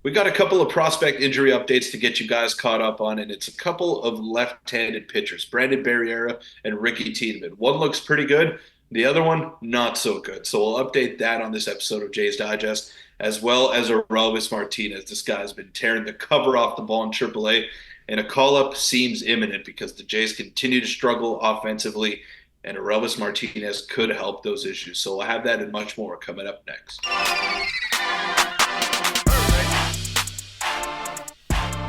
We got a couple of prospect injury updates to get you guys caught up on, and it's a couple of left-handed pitchers, Brandon Barriera and Ricky Tiedemann. One looks pretty good, the other one not so good. So we'll update that on this episode of Jay's Digest, as well as Orelvis Martinez. This guy's been tearing the cover off the ball in AAA, and a call-up seems imminent because the Jays continue to struggle offensively, and Orelvis Martinez could help those issues. So we'll have that and much more coming up next.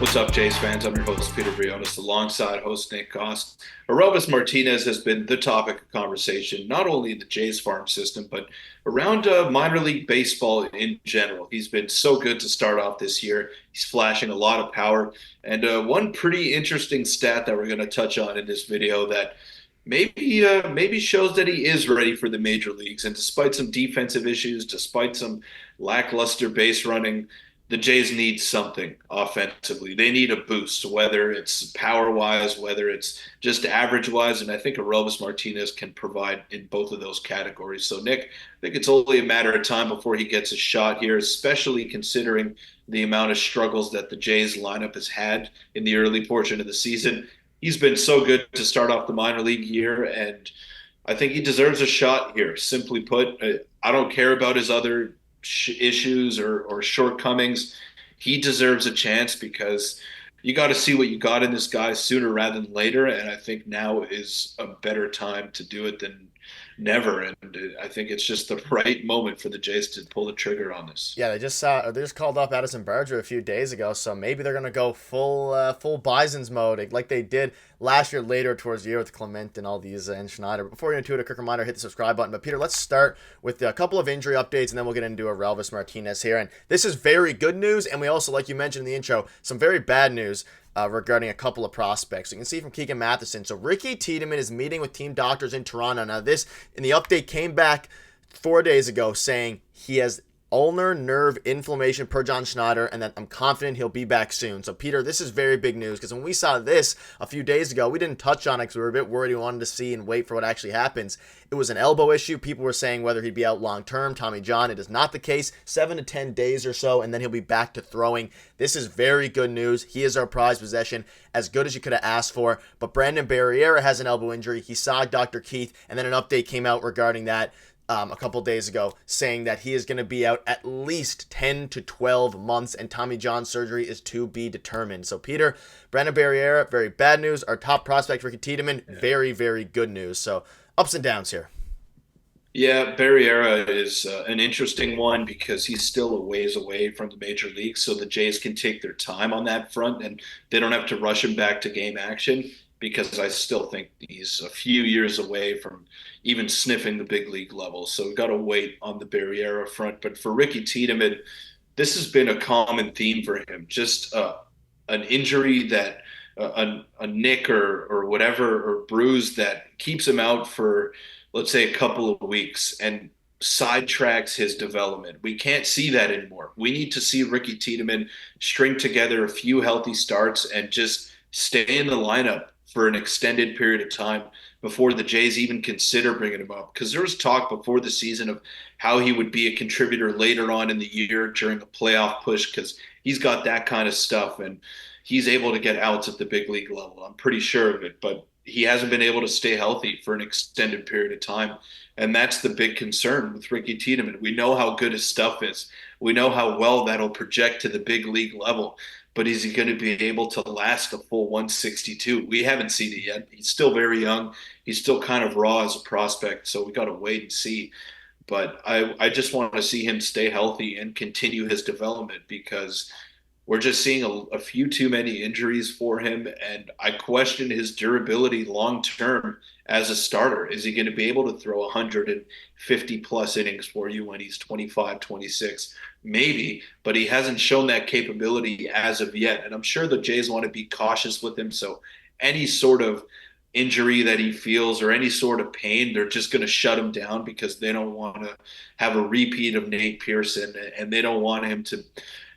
What's up, Jays fans? I'm your host, Peter Vryonis, alongside host Nick Gosse. Orelvis Martinez has been the topic of conversation, not only in the Jays farm system, but around minor league baseball in general. He's been so good to start off this year. He's flashing a lot of power. And one pretty interesting stat that we're going to touch on in this video that maybe shows that he is ready for the major leagues. And despite some defensive issues, despite some lackluster base running, the Jays need something offensively. They need a boost, whether it's power wise, whether it's just average wise. And I think Orelvis Martinez can provide in both of those categories. So, Nick, I think it's only a matter of time before he gets a shot here, especially considering the amount of struggles that the Jays lineup has had in the early portion of the season. He's been so good to start off the minor league year, and I think he deserves a shot here. Simply put, I don't care about his other issues or shortcomings. He deserves a chance because you got to see what you got in this guy sooner rather than later. And I think now is a better time to do it than never. And I think it's just the right moment for the Jays to pull the trigger on this. Yeah, they just called up Addison Barger a few days ago, so maybe they're gonna go full Bison's mode like they did last year later towards the year with Clement and all these and Schneider. But before we get into it, a quick reminder: hit the subscribe button. But Peter, let's start with a couple of injury updates, and then we'll get into Orelvis Martinez here. And this is very good news, and we also, like you mentioned in the intro, some very bad news. Regarding a couple of prospects. You can see from Keegan Matheson. So Ricky Tiedemann is meeting with team doctors in Toronto. Now this, in the update, came back 4 days ago saying he has ulnar nerve inflammation per John Schneider, and that I'm confident he'll be back soon. So Peter, this is very big news because when we saw this a few days ago, we didn't touch on it because we were a bit worried. We wanted to see and wait for what actually happens. It was an elbow issue. People were saying whether he'd be out long term. Tommy John, it is not the case. 7 to 10 days or so, and then he'll be back to throwing. This is very good news. He is our prized possession, as good as you could have asked for. But Brandon Barriera has an elbow injury. He saw Dr. Keith, and then an update came out regarding that. A couple days ago, saying that he is going to be out at least 10 to 12 months, and Tommy John surgery is to be determined. So, Peter, Brandon Barriera, very bad news. Our top prospect, Ricky Tiedemann, very, very good news. So, ups and downs here. Yeah, Barriera is an interesting one because he's still a ways away from the major leagues, so the Jays can take their time on that front, and they don't have to rush him back to game action because I still think he's a few years away from even sniffing the big league level. So we've got to wait on the Barriera front. But for Ricky Tiedemann, this has been a common theme for him. Just an injury that a nick or whatever or bruise that keeps him out for, let's say, a couple of weeks and sidetracks his development. We can't see that anymore. We need to see Ricky Tiedemann string together a few healthy starts and just stay in the lineup for an extended period of time before the Jays even consider bringing him up. Because there was talk before the season of how he would be a contributor later on in the year during the playoff push because he's got that kind of stuff and he's able to get outs at the big league level. I'm pretty sure of it. But he hasn't been able to stay healthy for an extended period of time. And that's the big concern with Ricky Tiedemann. We know how good his stuff is. We know how well that'll project to the big league level. But is he going to be able to last a full 162? We haven't seen it yet. He's still very young. He's still kind of raw as a prospect. So we got to wait and see. But I just want to see him stay healthy and continue his development because we're just seeing a few too many injuries for him. And I question his durability long term as a starter. Is he going to be able to throw 150 plus innings for you when he's 25, 26? Maybe, but he hasn't shown that capability as of yet. And I'm sure the Jays want to be cautious with him. So any sort of injury that he feels or any sort of pain, they're just going to shut him down because they don't want to have a repeat of Nate Pearson and they don't want him to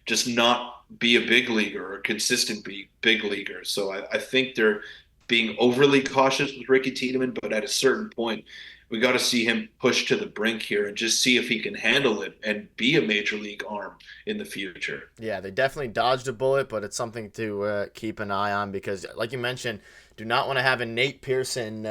just not be a big leaguer or a consistent big leaguer. So I think they're being overly cautious with Ricky Tiedemann, but at a certain point, we got to see him push to the brink here and just see if he can handle it and be a major league arm in the future. Yeah, they definitely dodged a bullet, but it's something to keep an eye on because, like you mentioned, do not want to have a Nate Pearson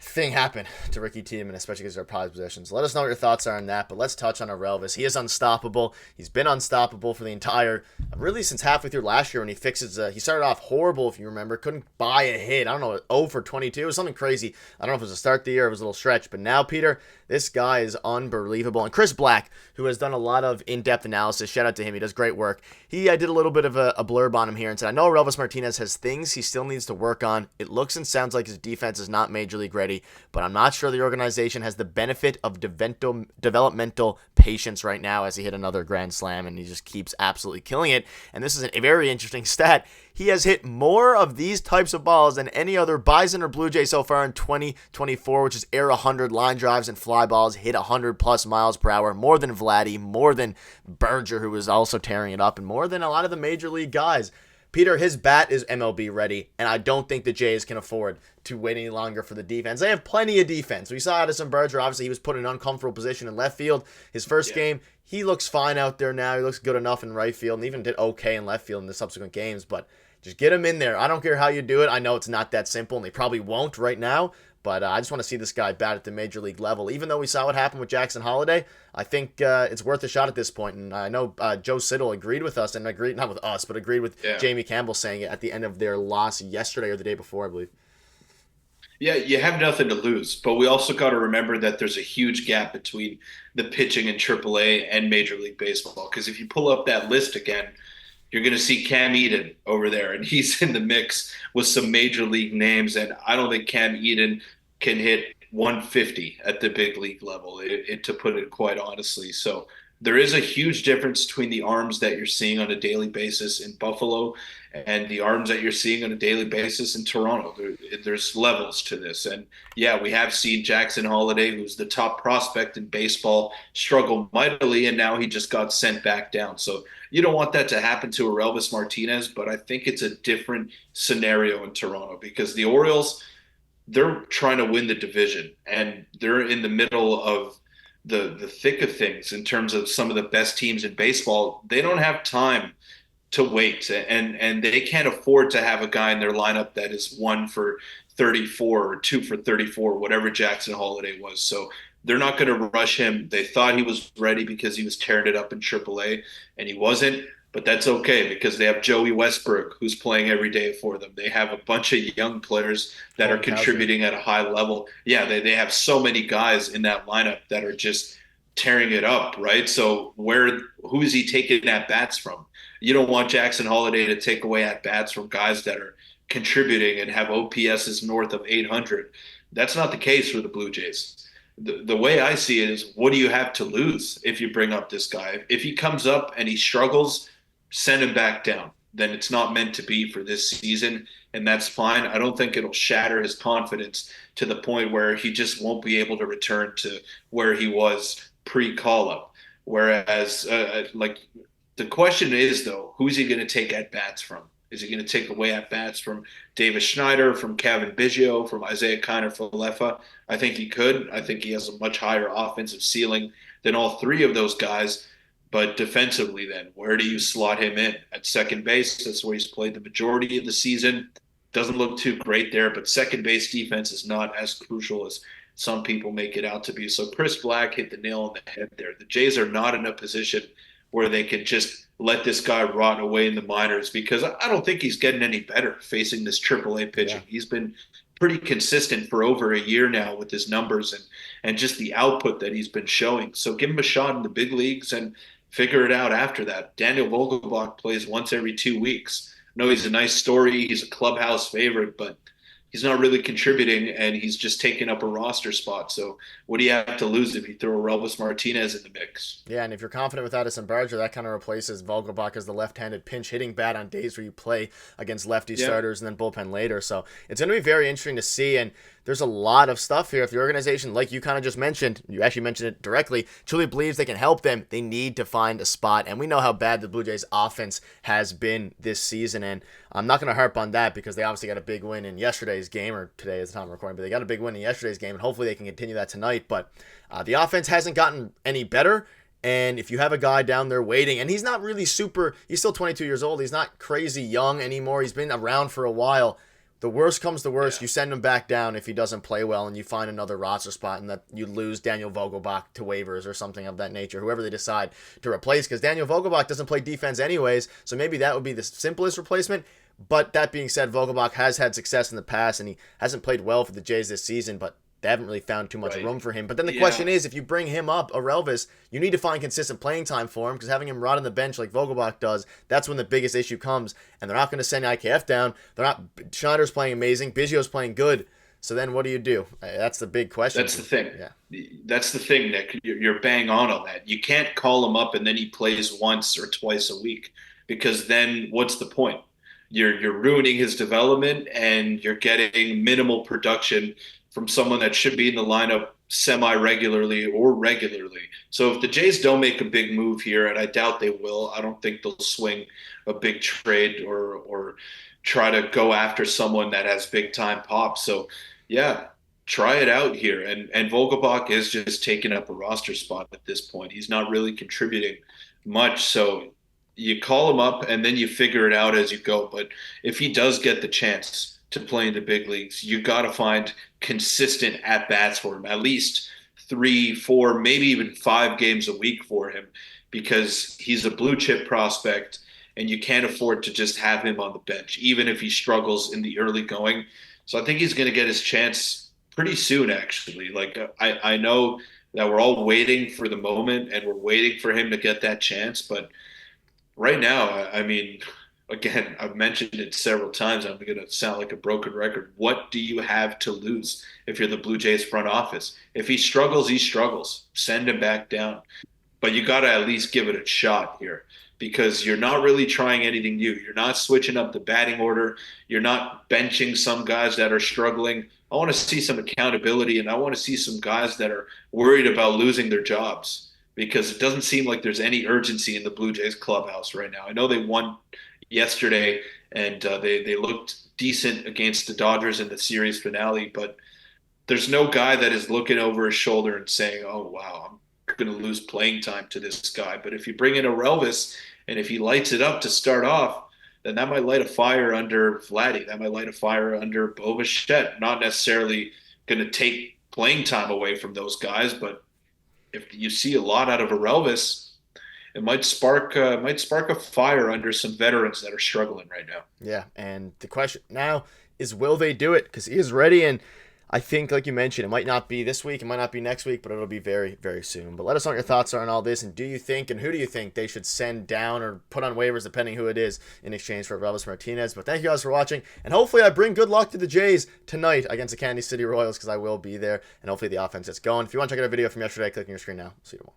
thing happen to Ricky Tiedemann, especially because they're prized possessions. Let us know what your thoughts are on that, but let's touch on Orelvis. He is unstoppable. He's been unstoppable for the entire, really since halfway through last year when he fixes, he started off horrible, if you remember, couldn't buy a hit. I don't know, 0 for 22 or something crazy. I don't know if it was a start of the year or it was a little stretch, but now, Peter, this guy is unbelievable. And Chris Black, who has done a lot of in-depth analysis, shout out to him. He does great work. I did a little bit of a blurb on him here and said, I know Orelvis Martinez has things he still needs to work on. It looks and sounds like his defense is not major league ready, but I'm not sure the organization has the benefit of developmental patience right now as he hit another grand slam and he just keeps absolutely killing it. And this is a very interesting stat. He has hit more of these types of balls than any other Bison or Blue Jay so far in 2024, which is air 100 line drives and fly balls, hit 100 plus miles per hour, more than Vladdy, more than Berger, who was also tearing it up, and more than a lot of the major league guys. Peter, his bat is MLB ready, and I don't think the Jays can afford to wait any longer for the defense. They have plenty of defense. We saw Addison Berger, obviously he was put in an uncomfortable position in left field. His first game, he looks fine out there now. He looks good enough in right field and even did okay in left field in the subsequent games, but just get him in there. I don't care how you do it. I know it's not that simple, and they probably won't right now, but I just want to see this guy bat at the major league level. Even though we saw what happened with Jackson Holiday, I think it's worth a shot at this point. And I know Joe Siddle agreed with us, and agreed, not with us, but agreed with Jamie Campbell saying it at the end of their loss yesterday or the day before, I believe. Yeah, you have nothing to lose, but we also got to remember that there's a huge gap between the pitching in AAA and Major League Baseball. Because if you pull up that list again, you're going to see Cam Eden over there, and he's in the mix with some major league names. And I don't think Cam Eden can hit 150 at the big league level, to put it quite honestly. So there is a huge difference between the arms that you're seeing on a daily basis in Buffalo and the arms that you're seeing on a daily basis in Toronto. There's levels to this. And yeah, we have seen Jackson Holiday, who's the top prospect in baseball, struggle mightily, and now he just got sent back down. So you don't want that to happen to Orelvis Martinez, but I think it's a different scenario in Toronto because the Orioles, they're trying to win the division and they're in the middle of the thick of things in terms of some of the best teams in baseball. They don't have time to wait, and they can't afford to have a guy in their lineup that is 1 for 34 or 2 for 34, whatever Jackson Holiday was. So they're not going to rush him. They thought he was ready because he was tearing it up in AAA, and he wasn't. But that's okay because they have Joey Westbrook, who's playing every day for them. They have a bunch of young players that are contributing at a high level. Yeah, they have so many guys in that lineup that are just tearing it up, right? So who is he taking at bats from? You don't want Jackson Holiday to take away at bats from guys that are contributing and have OPSs north of 800. That's not the case for the Blue Jays. The way I see it is, what do you have to lose if you bring up this guy? If he comes up and he struggles, send him back down. Then it's not meant to be for this season, and that's fine. I don't think it'll shatter his confidence to the point where he just won't be able to return to where he was pre-call-up. Whereas, like, the question is, though, who's he going to take at-bats from? Is he going to take away at-bats from Davis Schneider, from Kevin Biggio, from Isaiah Kiner-Falefa? I think he could. I think he has a much higher offensive ceiling than all three of those guys. But defensively, then, where do you slot him in? At second base, that's where he's played the majority of the season. Doesn't look too great there, but second base defense is not as crucial as some people make it out to be. So Chris Black hit the nail on the head there. The Jays are not in a position where they can just let this guy rot away in the minors because I don't think he's getting any better facing this AAA pitching. Yeah. He's been pretty consistent for over a year now with his numbers and just the output that he's been showing. So give him a shot in the big leagues and figure it out after that. Daniel Vogelbach plays once every 2 weeks. I know he's a nice story. He's a clubhouse favorite, but he's not really contributing, and he's just taking up a roster spot. So what do you have to lose if you throw Orelvis Martinez in the mix? Yeah, and if you're confident with Addison Barger, that kind of replaces Vogelbach as the left-handed pinch-hitting bat on days where you play against lefty starters and then bullpen later. So it's going to be very interesting to see, and there's a lot of stuff here. If the organization, like you kind of just mentioned, you actually mentioned it directly, truly believes they can help them, they need to find a spot. And we know how bad the Blue Jays offense has been this season. And I'm not going to harp on that because they obviously got a big win in yesterday yesterday's game, or today is the time of recording, but they got a big win in yesterday's game, and hopefully they can continue that tonight. But the offense hasn't gotten any better. And if you have a guy down there waiting, and he's not really he's still 22 years old. He's not crazy young anymore. He's been around for a while. The worst comes to worst, you send him back down if he doesn't play well, and you find another roster spot, and that you lose Daniel Vogelbach to waivers or something of that nature, whoever they decide to replace, because Daniel Vogelbach doesn't play defense anyways, so maybe that would be the simplest replacement. But that being said, Vogelbach has had success in the past, and he hasn't played well for the Jays this season, but they haven't really found too much room for him. But then the question is, if you bring him up, Orelvis, you need to find consistent playing time for him, because having him rot on the bench like Vogelbach does, that's when the biggest issue comes. And they're not going to send IKF down. Schneider's playing amazing. Biggio's playing good. So then what do? That's the big question. That's the thing. Yeah. That's the thing, Nick. You're bang on that. You can't call him up and then he plays once or twice a week, because then what's the point? You're ruining his development, and you're getting minimal production from someone that should be in the lineup semi-regularly or regularly. So if the Jays don't make a big move here, and I doubt they will, I don't think they'll swing a big trade or try to go after someone that has big time pop. So yeah, try it out here. And Vogelbach is just taking up a roster spot at this point. He's not really contributing much. So you call him up and then you figure it out as you go. But if he does get the chance to play in the big leagues, you got to find consistent at bats for him, at least 3, 4, maybe even 5 games a week for him, because he's a blue chip prospect and you can't afford to just have him on the bench, even if he struggles in the early going. So I think he's going to get his chance pretty soon, actually. Like I know that we're all waiting for the moment and we're waiting for him to get that chance. But right now, I mean, again, I've mentioned it several times. I'm going to sound like a broken record. What do you have to lose if you're the Blue Jays front office? If he struggles, he struggles. Send him back down. But you got to at least give it a shot here, because you're not really trying anything new. You're not switching up the batting order. You're not benching some guys that are struggling. I want to see some accountability, and I want to see some guys that are worried about losing their jobs, because it doesn't seem like there's any urgency in the Blue Jays clubhouse right now. I know they won yesterday, and they looked decent against the Dodgers in the series finale, but there's no guy that is looking over his shoulder and saying, oh, wow, I'm going to lose playing time to this guy. But if you bring in Orelvis, and if he lights it up to start off, then that might light a fire under Vladdy. That might light a fire under Bo Bichette. Not necessarily going to take playing time away from those guys, but if you see a lot out of Orelvis, it might spark a fire under some veterans that are struggling right now. Yeah, and the question now is, will they do it? Because he is ready, and I think, like you mentioned, it might not be this week, it might not be next week, but it'll be very, very soon. But let us know what your thoughts are on all this, and do you think, and who do you think they should send down or put on waivers, depending who it is, in exchange for Orelvis Martinez. But thank you guys for watching, and hopefully I bring good luck to the Jays tonight against the Kansas City Royals, because I will be there, and hopefully the offense gets going. If you want to check out a video from yesterday, click on your screen now. See you tomorrow.